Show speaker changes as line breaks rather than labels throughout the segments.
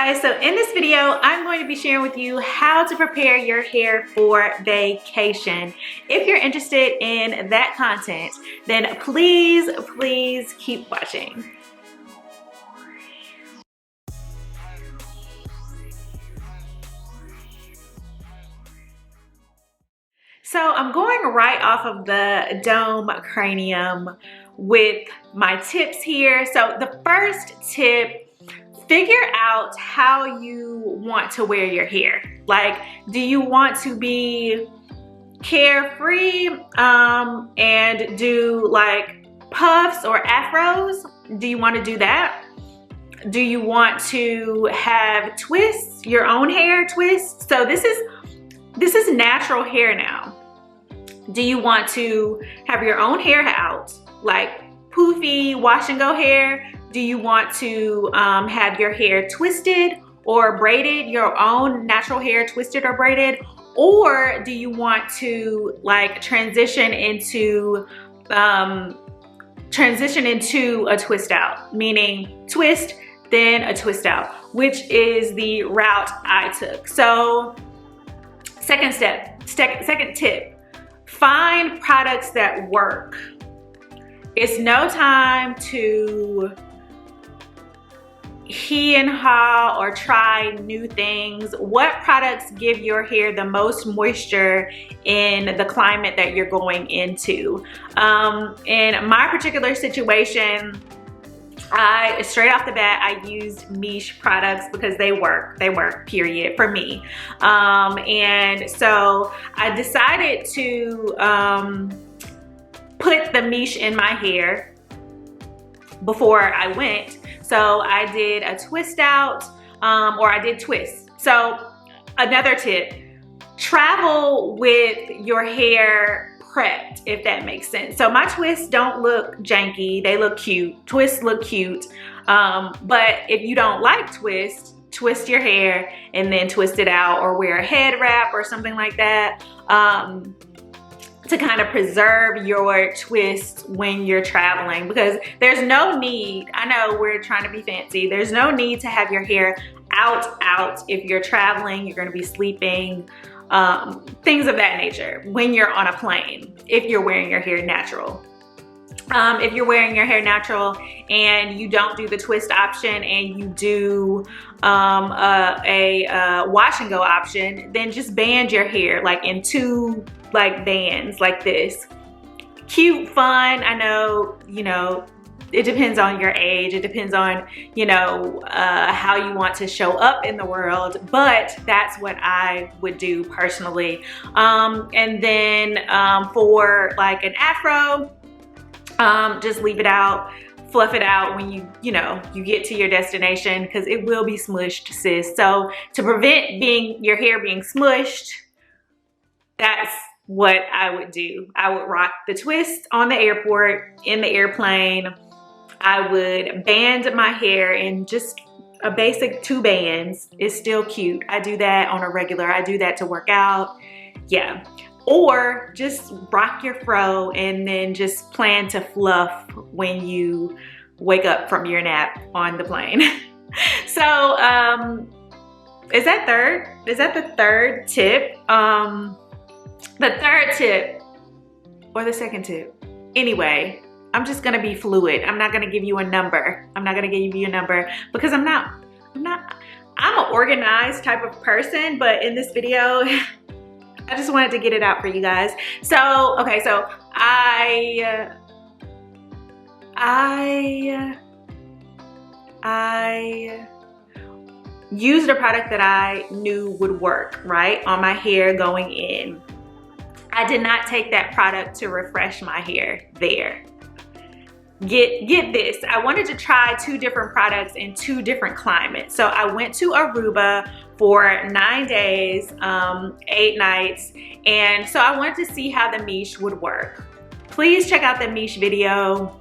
guys, so in this video I'm going to be sharing with you how to prepare your hair for vacation. If you're interested in that content, then please keep watching. So I'm going right off of the dome cranium with my tips here. So the first tip, figure out how you want to wear your hair. Like, do you want to be carefree and do like puffs or afros? Do you want to do that? Do you want to have twists, your own hair twists? So this is natural hair now. Do you want to have your own hair out, like poofy wash and go hair? Do you want to have your hair twisted or braided, your own natural hair twisted or braided? Or do you want to like transition into a twist out, meaning twist, then a twist out, which is the route I took. So second tip, find products that work. It's no time to he and haw or try new things. What products give your hair the most moisture in the climate that you're going into? In my particular situation, straight off the bat, I used Miche products because they work, period, for me. And so I decided to put the Miche in my hair before I went. So I did a twist out, or I did twists. So another tip, travel with your hair prepped, if that makes sense. So my twists don't look janky, they look cute. Twists look cute, but if you don't like twists, twist your hair and then twist it out, or wear a head wrap or something like that, to kind of preserve your twist when you're traveling, because there's no need, I know we're trying to be fancy, there's no need to have your hair out if you're traveling, you're gonna be sleeping, things of that nature when you're on a plane, if you're wearing your hair natural. If you're wearing your hair natural and you don't do the twist option and you do a wash and go option, then just band your hair like in two like bands like this. Cute, fun. I know, you know, it depends on your age. It depends on, you know, how you want to show up in the world, but that's what I would do personally. And then for like an afro, just leave it out, fluff it out when you get to your destination, because it will be smushed, sis. So to prevent your hair being smushed, that's what I would do. I would rock the twist on the airport, in the airplane. I would band my hair in just a basic 2 bands. It's still cute. I do that on a regular. I do that to work out. Yeah. Or just rock your fro and then just plan to fluff when you wake up from your nap on the plane. So is that the third tip? The third tip or the second tip? Anyway, I'm just gonna be fluid. I'm not gonna give you a number. I'm not gonna give you a number because I'm an organized type of person, but in this video, I just wanted to get it out for you guys. So, okay, so I used a product that I knew would work, right, on my hair going in. I did not take that product to refresh my hair there. Get this, I wanted to try 2 different products in 2 different climates. So I went to Aruba for 9 days, 8 nights. And so I wanted to see how the Miche would work. Please check out the Miche video.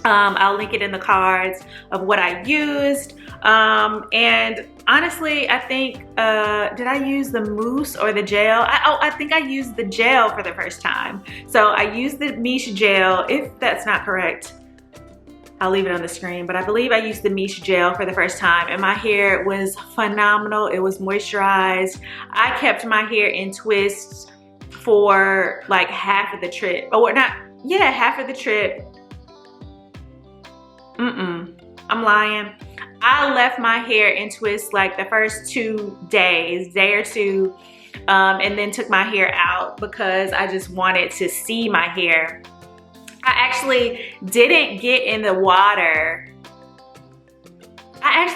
I'll link it in the cards of what I used. And honestly, I think, did I use the mousse or the gel? I think I used the gel for the first time. So I used the Miche gel, if that's not correct. I'll leave it on the screen, but I believe I used the Miche gel for the first time and my hair was phenomenal. It was moisturized. I kept my hair in twists for like half of the trip. Oh, not, yeah, half of the trip. I'm lying. I left my hair in twists like the first 2 days, day or two, and then took my hair out because I just wanted to see my hair. I actually didn't get in the water. I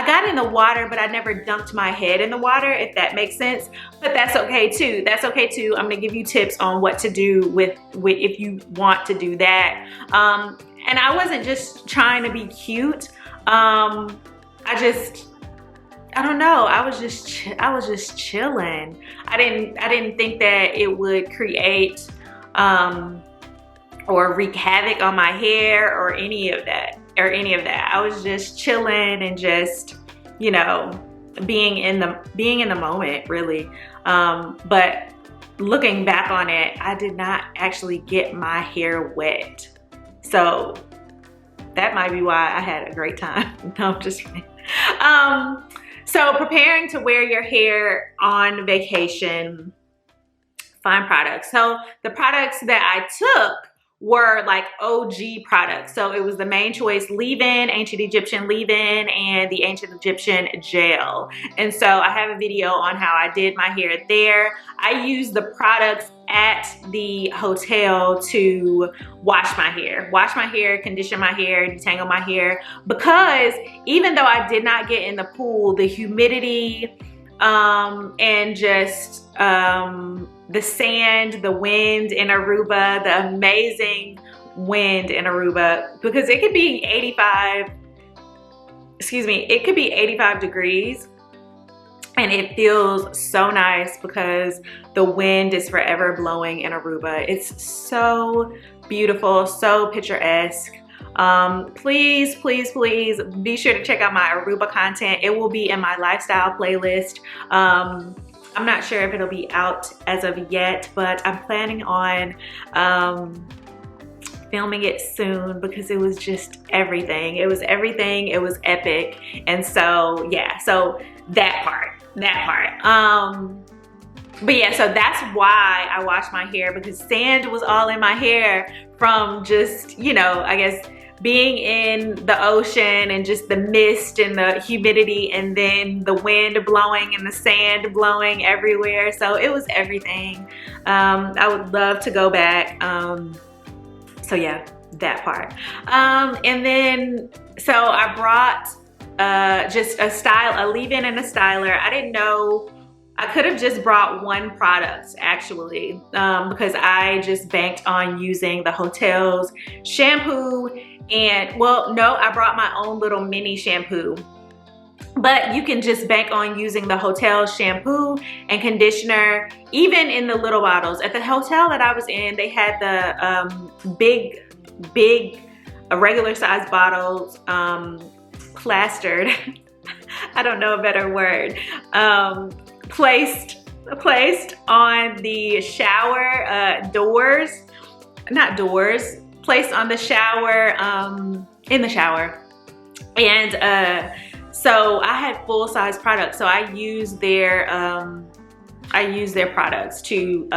got in the water, but I never dunked my head in the water, if that makes sense. But that's okay too. That's okay too. I'm gonna give you tips on what to do with if you want to do that. And I wasn't just trying to be cute. I don't know. I was just chilling. I didn't think that it would create or wreak havoc on my hair or any of that. I was just chilling and just, you know, being in the moment, really. But looking back on it, I did not actually get my hair wet. So that might be why I had a great time. No, I'm just kidding. So preparing to wear your hair on vacation, find products. So the products that I took were like OG products. So it was the Main Choice leave-in, Ancient Egyptian leave-in, and the Ancient Egyptian gel. And so I have a video on how I did my hair there. I used the products at the hotel to wash my hair, condition my hair, detangle my hair, because even though I did not get in the pool, the humidity and just the sand, the wind in Aruba, the amazing wind in Aruba, because it could be 85 degrees and it feels so nice because the wind is forever blowing in Aruba. It's so beautiful, so picturesque. Please be sure to check out my Aruba content. It will be in my lifestyle playlist. I'm not sure if it'll be out as of yet, but I'm planning on filming it soon because it was just everything. It was everything. It was epic. And so, yeah, so that part. But yeah, so that's why I washed my hair, because sand was all in my hair from just, you know, I guess being in the ocean and just the mist and the humidity and then the wind blowing and the sand blowing everywhere. So it was everything. I would love to go back. So yeah, that part. And then, so I brought just a leave-in and a styler. I didn't know, I could have just brought one product actually, because I just banked on using the hotel's shampoo. And well, no, I brought my own little mini shampoo, but you can just bank on using the hotel shampoo and conditioner, even in the little bottles. At the hotel that I was in, they had the big regular size bottles, plastered, I don't know a better word, placed on the shower doors, not doors, placed on the shower, in the shower. And so I had full-size products, so I used their products to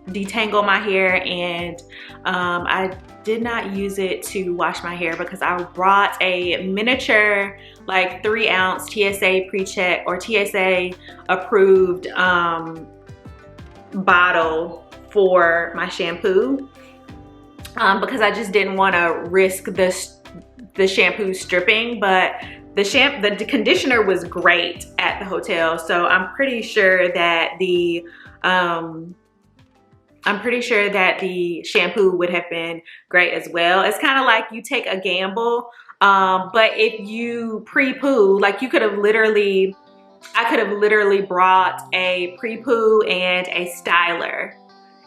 detangle my hair, and I did not use it to wash my hair because I brought a miniature, like 3-ounce TSA pre-check or TSA approved bottle for my shampoo, because I just didn't want to risk the shampoo stripping. But the conditioner was great at the hotel, so I'm pretty sure that the shampoo would have been great as well. It's kind of like you take a gamble, but if you pre-poo, like I could have literally brought a pre-poo and a styler,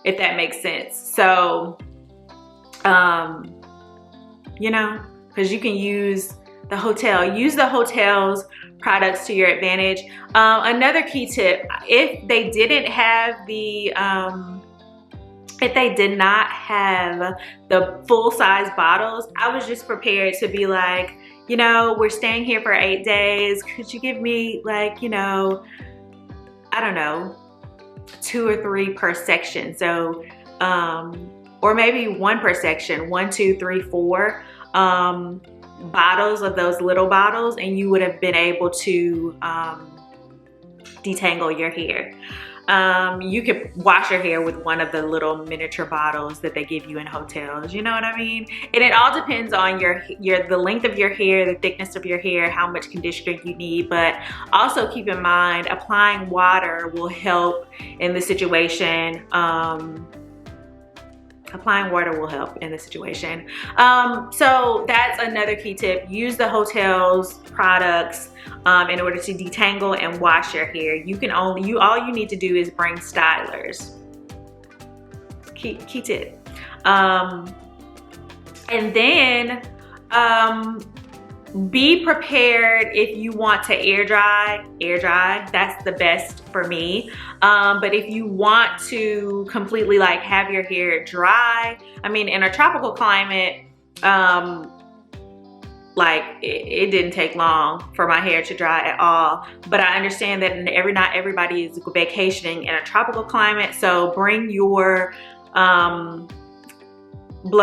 if that makes sense. So, you know, because you can use the hotel's products to your advantage. Another key tip, if they didn't have the if they did not have the full-size bottles, I was just prepared to be like, you know, we're staying here for 8 days. Could you give me like, you know, I don't know, 2 or 3 per section. So, or maybe 1 per section, 1, 2, 3, 4 bottles of those little bottles, and you would have been able to detangle your hair. You could wash your hair with one of the little miniature bottles that they give you in hotels, you know what I mean? And it all depends on the length of your hair, the thickness of your hair, how much conditioner you need. But also keep in mind, applying water will help in the situation. Applying water will help in the situation. So that's another key tip. Use the hotel's products in order to detangle and wash your hair. All you need to do is bring stylers. Key tip. And then be prepared if you want to air dry. That's the best for me. But if you want to completely like have your hair dry, I mean, in a tropical climate, like it didn't take long for my hair to dry at all. But I understand that not everybody is vacationing in a tropical climate. So bring your blow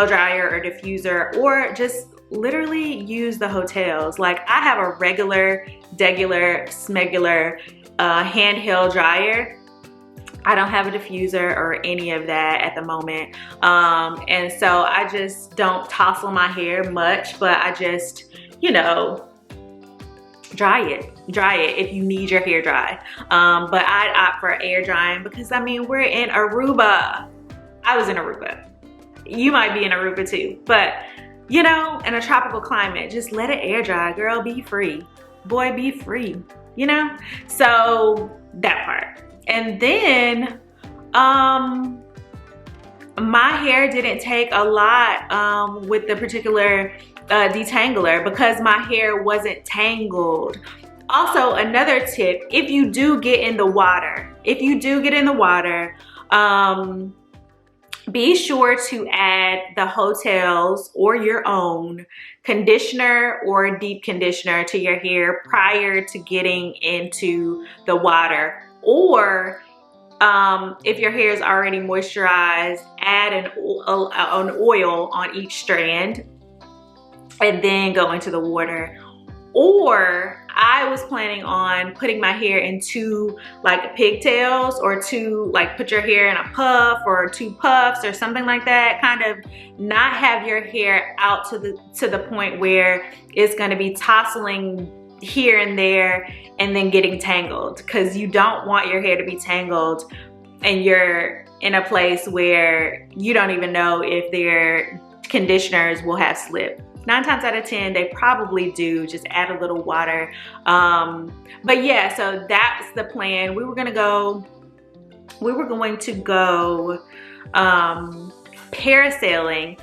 dryer or diffuser, or just literally use the hotels. Like I have a regular, smegular handheld dryer. I don't have a diffuser or any of that at the moment. And so I just don't tousle my hair much, but I just, you know, dry it if you need your hair dry. But I'd opt for air drying because I mean, we're in Aruba. I was in Aruba. You might be in Aruba too, but you know, in a tropical climate, just let it air dry, girl. Be free. Boy, be free, you know? So that part. And then my hair didn't take a lot with the particular detangler because my hair wasn't tangled. Also, another tip, if you do get in the water, be sure to add the hotel's or your own conditioner or deep conditioner to your hair prior to getting into the water. Or if your hair is already moisturized, add an oil on each strand and then go into the water. Or I was planning on putting my hair in 2 like pigtails, or 2, like put your hair in a puff or 2 puffs or something like that. Kind of not have your hair out to the point where it's gonna be tousling here and there and then getting tangled, because you don't want your hair to be tangled and you're in a place where you don't even know if their conditioners will have slip. 9 times out of 10, they probably do. Just add a little water. But yeah, so that's the plan. We were going to go parasailing.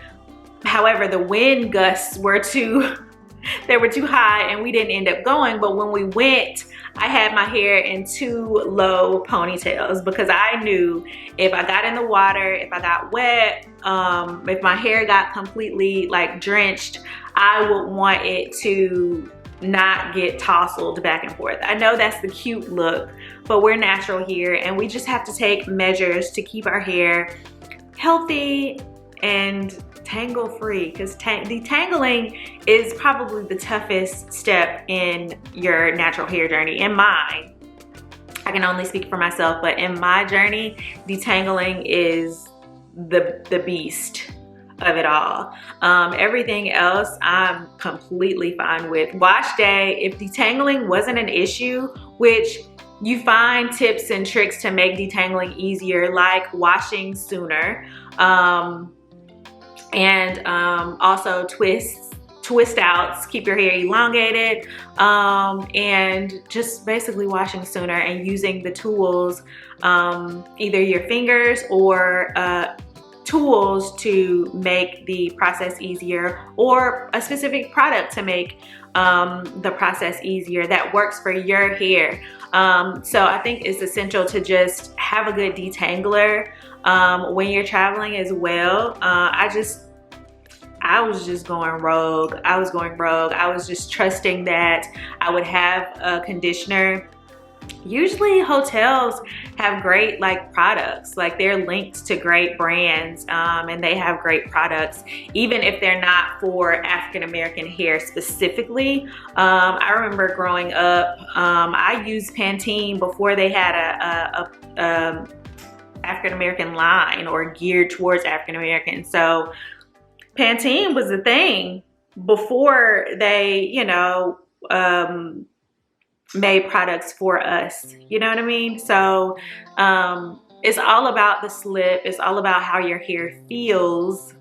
However, the wind gusts were too high and we didn't end up going. But when we went, I had my hair in 2 low ponytails because I knew if I got in the water, if I got wet, if my hair got completely like drenched, I would want it to not get tousled back and forth. I know that's the cute look, but we're natural here and we just have to take measures to keep our hair healthy and tangle free, because detangling is probably the toughest step in your natural hair journey. In mine, I can only speak for myself, but in my journey, detangling is the beast of it all. Everything else I'm completely fine with. Wash day, if detangling wasn't an issue, which you find tips and tricks to make detangling easier, like washing sooner, and also twist outs, keep your hair elongated, and just basically washing sooner and using the tools, either your fingers or tools to make the process easier, or a specific product to make the process easier, that works for your hair. So I think it's essential to just have a good detangler when you're traveling as well. I was just going rogue. I was just trusting that I would have a conditioner. Usually hotels have great like products, like they're linked to great brands, and they have great products even if they're not for African American hair specifically. I remember growing up, I used Pantene before they had a African American line or geared towards African American. So Pantene was the thing before they, you know, made products for us, you know what I mean? So it's all about the slip, it's all about how your hair feels,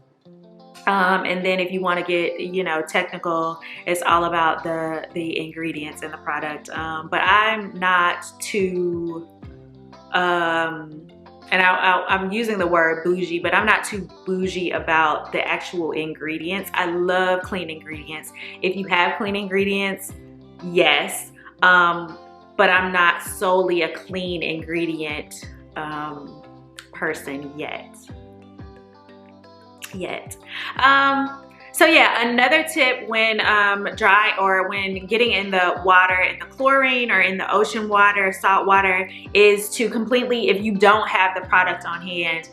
and then if you want to get, you know, technical, it's all about the ingredients in the product. But I'm not too and I'm using the word bougie, but I'm not too bougie about the actual ingredients. I love clean ingredients. If you have clean ingredients, yes. But I'm not solely a clean ingredient person yet. So yeah, another tip when dry or when getting in the water, in the chlorine or in the ocean water, salt water, is to completely, if you don't have the product on hand,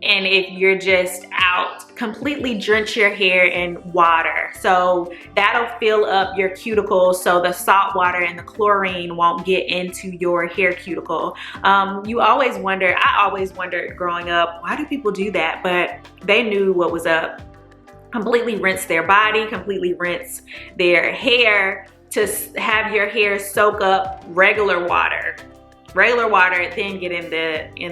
and if you're just out, completely drench your hair in water. So that'll fill up your cuticle so the salt water and the chlorine won't get into your hair cuticle. You always wonder, I always wondered growing up, why do people do that? But they knew what was up. Completely rinse their body, completely rinse their hair to have your hair soak up regular water, then get in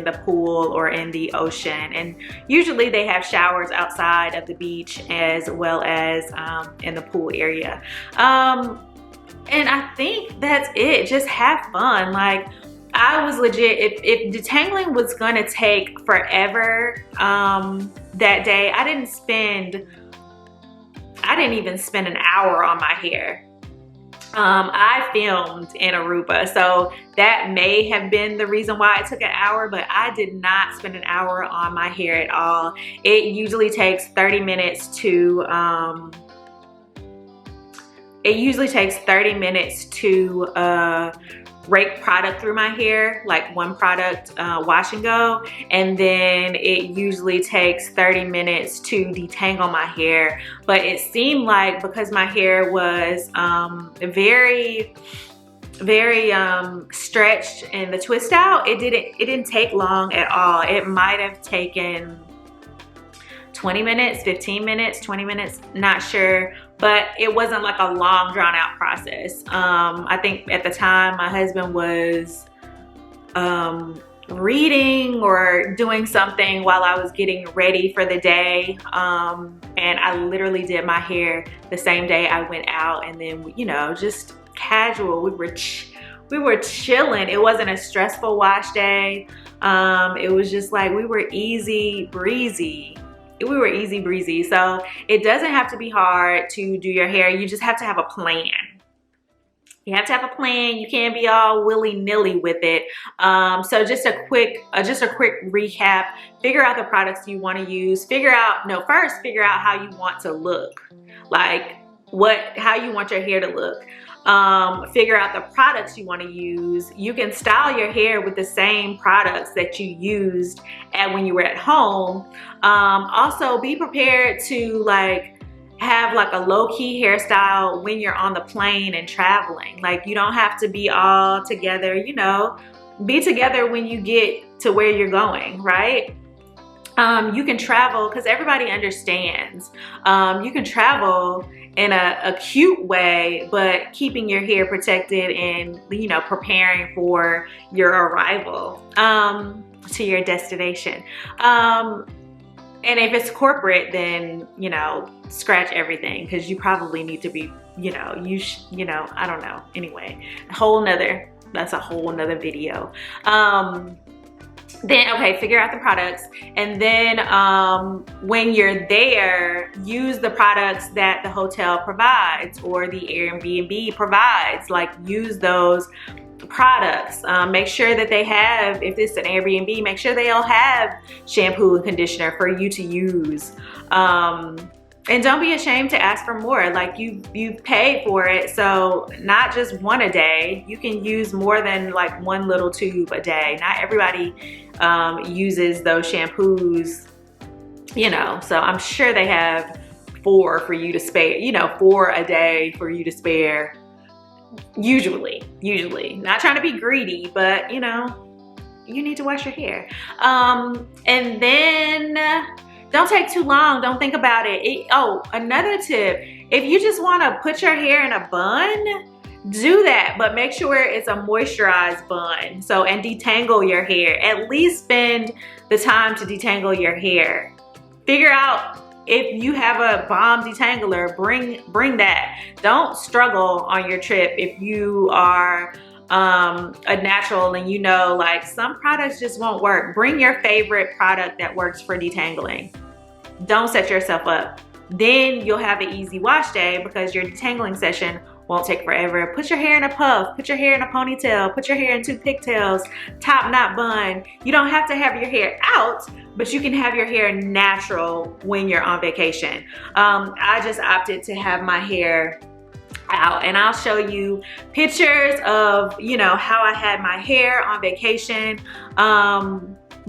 the pool or in the ocean. And usually they have showers outside of the beach as well as in the pool area. And I think that's it. Just have fun. Like, I was legit, if detangling was gonna take forever that day, I didn't even spend an hour on my hair. I filmed in Aruba, so that may have been the reason why it took an hour, but I did not spend an hour on my hair at all. It usually takes 30 minutes to rake product through my hair, like one product, wash and go, and then it usually takes 30 minutes to detangle my hair. But it seemed like, because my hair was very stretched in the twist out, it didn't take long at all. It might have taken 20 minutes, 15 minutes, 20 minutes, not sure. But it wasn't like a long drawn out process. I think at the time my husband was reading or doing something while I was getting ready for the day. And I literally did my hair the same day I went out, and then, you know, just casual. We were chilling. It wasn't a stressful wash day. It was just like, we were easy breezy. So it doesn't have to be hard to do your hair. You just have to have a plan. You have to have a plan. You can't be all willy-nilly with it. So just a quick recap. Figure out the products you want to use. First figure out how you want to look. Like how you want your hair to look. Figure out the products you want to use. You can style your hair with the same products that you used when you were at home. Also, be prepared to have a low-key hairstyle when you're on the plane and traveling. Like, you don't have to be all together, you know. Be together when you get to where you're going, right? You can travel, because everybody understands. You can travel in a cute way, but keeping your hair protected and, you know, preparing for your arrival to your destination. And if it's corporate, then, you know, scratch everything, because you probably need to be, you know, I don't know. Anyway, that's a whole nother video. Then, okay, figure out the products, and then when you're there, use the products that the hotel provides or the Airbnb provides. Like, use those products. Make sure that they have, if it's an Airbnb, make sure they'll have shampoo and conditioner for you to use. And don't be ashamed to ask for more. Like, you've paid for it, so not just one a day. You can use more than like one little tube a day. Not everybody uses those shampoos, you know, so I'm sure they have 4 for you to spare, you know, 4 a day for you to spare. Usually, not trying to be greedy, but you know, you need to wash your hair. And then don't take too long. Don't think about it. Oh, another tip, if you just want to put your hair in a bun, do that, but make sure it's a moisturized bun. So, and detangle your hair. At least spend the time to detangle your hair. Figure out if you have a bomb detangler, bring that. Don't struggle on your trip if you are a natural and you know, like, some products just won't work. Bring your favorite product that works for detangling. Don't set yourself up. Then you'll have an easy wash day because your detangling session won't take forever. Put your hair in a puff, put your hair in a ponytail, put your hair in 2 pigtails, top knot bun. You don't have to have your hair out, but you can have your hair natural when you're on vacation. I just opted to have my hair out, and I'll show you pictures of, you know, how I had my hair on vacation.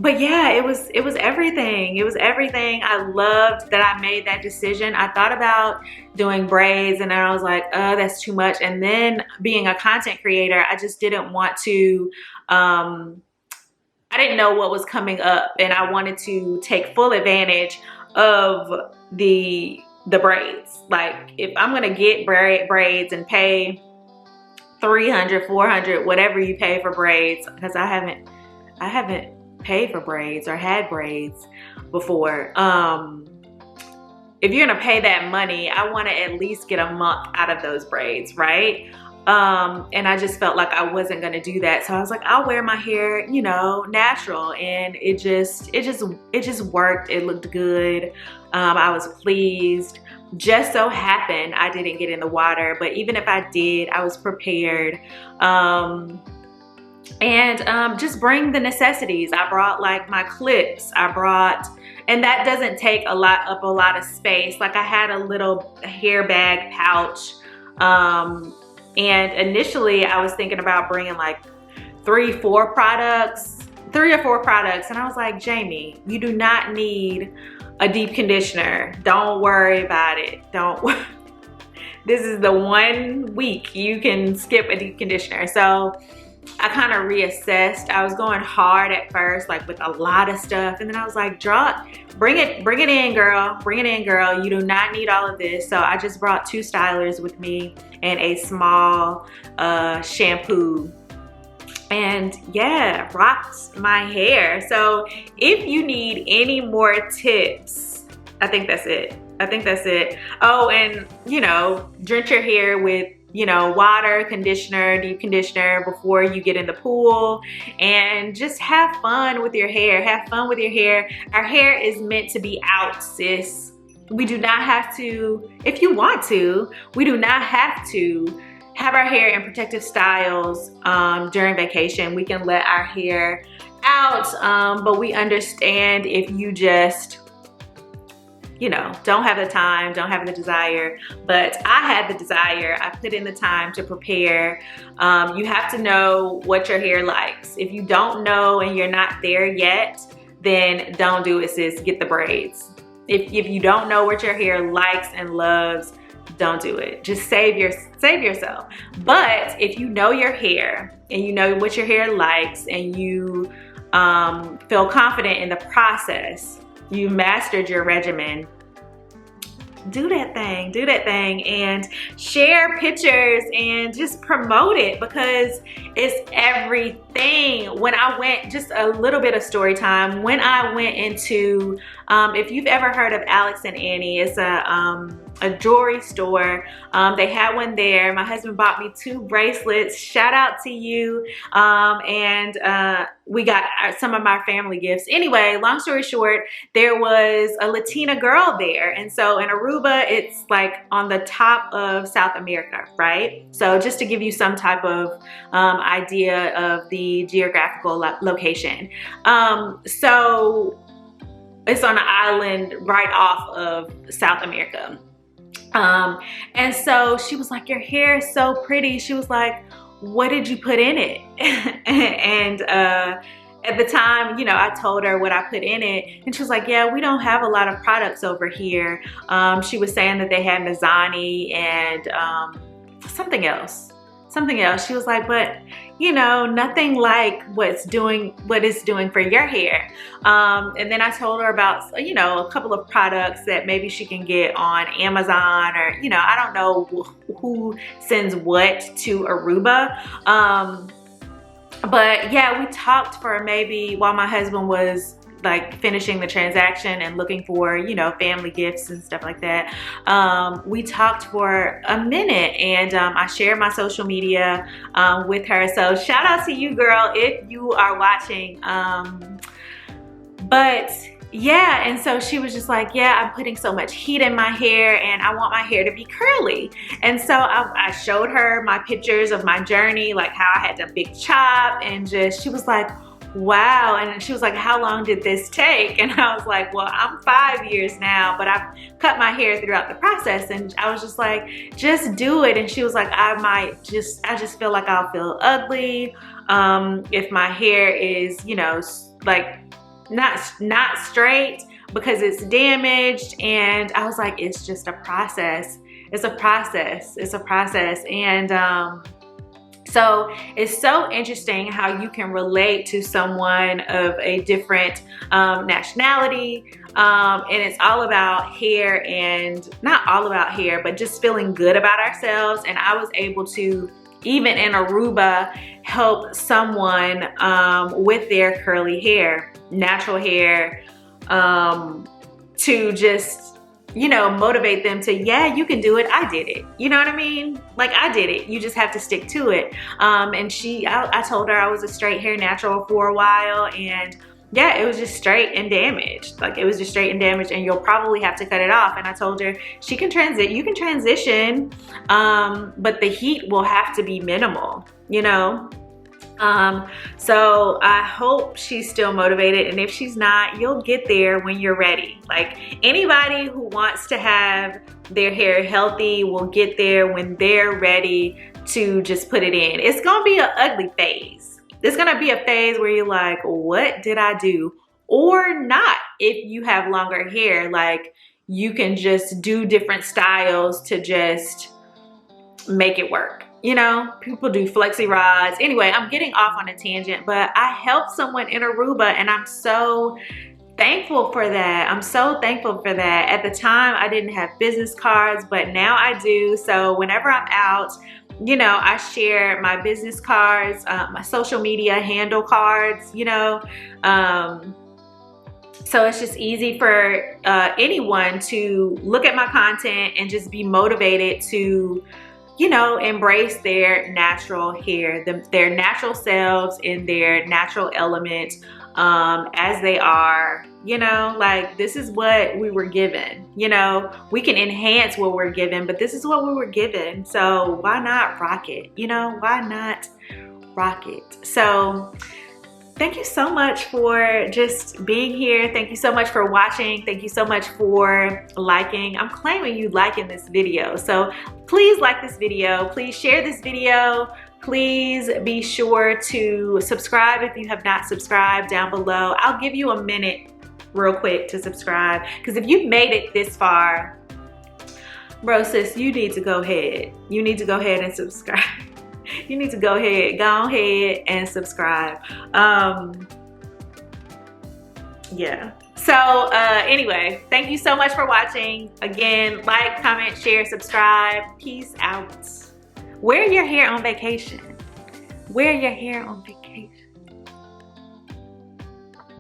But yeah, it was everything. It was everything. I loved that I made that decision. I thought about doing braids, and then I was like, oh, that's too much. And then being a content creator, I just didn't want to, I didn't know what was coming up, and I wanted to take full advantage of the braids. Like, if I'm gonna get braids and pay $300, $400, whatever you pay for braids, because I haven't paid for braids or had braids before. If you're gonna pay that money, I want to at least get a month out of those braids, right? And I just felt like I wasn't gonna do that, so I was like, I'll wear my hair, you know, natural, and it just worked. It looked good. I was pleased. Just so happened I didn't get in the water, but even if I did, I was prepared. And just bring the necessities. I brought like my clips. And that doesn't take a lot of space. Like, I had a little hair bag pouch. And initially I was thinking about bringing like 3 or 4 products. And I was like, Jamie, you do not need a deep conditioner. Don't worry about it. This is the 1 week you can skip a deep conditioner. So I kind of reassessed. I was going hard at first, like with a lot of stuff, and then I was like, bring it in, girl. Bring it in, girl. You do not need all of this. So I just brought 2 stylers with me and a small shampoo. And yeah, rocked my hair. So if you need any more tips, I think that's it. Oh, and you know, drench your hair with, you know, water, conditioner, deep conditioner before you get in the pool, and just have fun with your hair. Have fun with your hair. Our hair is meant to be out, sis. We do not have to, if you want to, we do not have to have our hair in protective styles during vacation. We can let our hair out, but we understand if you just, you know, don't have the time, don't have the desire. But I had the desire. I put in the time to prepare. You have to know what your hair likes. If you don't know and you're not there yet, then don't do it, sis. Get the braids. If you don't know what your hair likes and loves, don't do it. Just save yourself. But if you know your hair and you know what your hair likes, and you feel confident in the process, you mastered your regimen, do that thing and share pictures and just promote it, because it's everything. When I went, just a little bit of story time, when I went into If you've ever heard of Alex and Annie, it's a jewelry store. They had one there. My husband bought me 2 bracelets. Shout out to you. We got some of my family gifts. Anyway, long story short, there was a Latina girl there. And so in Aruba, it's like on the top of South America, right? So just to give you some type of idea of the geographical location. So it's on an island right off of South America. And so she was like, your hair is so pretty. She was like, what did you put in it? And at the time, you know, I told her what I put in it, and she was like, yeah, we don't have a lot of products over here. She was saying that they had Mizani and something else. She was like, but you know, nothing like what it's doing for your hair. And then I told her about, you know, a couple of products that maybe she can get on Amazon, or, you know, I don't know who sends what to Aruba. But yeah, we talked for maybe, while my husband was like finishing the transaction and looking for, you know, family gifts and stuff like that. We talked for a minute, and I shared my social media with her. So shout out to you, girl, if you are watching. But yeah, and so she was just like, yeah, I'm putting so much heat in my hair and I want my hair to be curly. And so I showed her my pictures of my journey, like how I had a big chop, and just, she was like, wow. And she was like, how long did this take? And I was like, well, I'm 5 years now, but I've cut my hair throughout the process. And I was just like, just do it. And she was like, I just feel like I'll feel ugly if my hair is, you know, like not straight because it's damaged. And I was like, it's just a process. It's a process. And so it's so interesting how you can relate to someone of a different nationality. And it's all about hair, and not all about hair, but just feeling good about ourselves. And I was able to, even in Aruba, help someone with their curly hair, natural hair, to just, you know, motivate them to, yeah, you can do it. I did it. You know what I mean? Like, I did it. You just have to stick to it. And I told her I was a straight hair natural for a while, and yeah, it was just straight and damaged. Like, it was just straight and damaged, and you'll probably have to cut it off. And I told her you can transition, but the heat will have to be minimal, you know? So I hope she's still motivated, and if she's not, you'll get there when you're ready. Like, anybody who wants to have their hair healthy will get there when they're ready to just put it in. It's gonna be an ugly phase. It's gonna be a phase where you're like, what did I do? Or not. If you have longer hair, like, you can just do different styles to just make it work. You know, people do flexi rods. Anyway, I'm getting off on a tangent, but I helped someone in Aruba, and I'm so thankful for that. I'm so thankful for that. At the time, I didn't have business cards, but now I do. So whenever I'm out, you know, I share my business cards, my social media handle cards, you know. So it's just easy for anyone to look at my content and just be motivated to, you know, embrace their natural hair, their natural selves in their natural element, as they are. You know, like, this is what we were given. You know, we can enhance what we're given, but this is what we were given. So why not rock it? You know, why not rock it? So thank you so much for just being here. Thank you so much for watching. Thank you so much for liking. I'm claiming you liking this video. So please like this video. Please share this video. Please be sure to subscribe if you have not subscribed down below. I'll give you a minute real quick to subscribe, because if you've made it this far, bro, sis, you need to go ahead. You need to go ahead and subscribe. You need to go ahead and subscribe. Yeah. So anyway, thank you so much for watching. Again, like, comment, share, subscribe. Peace out. Wear your hair on vacation. Wear your hair on vacation.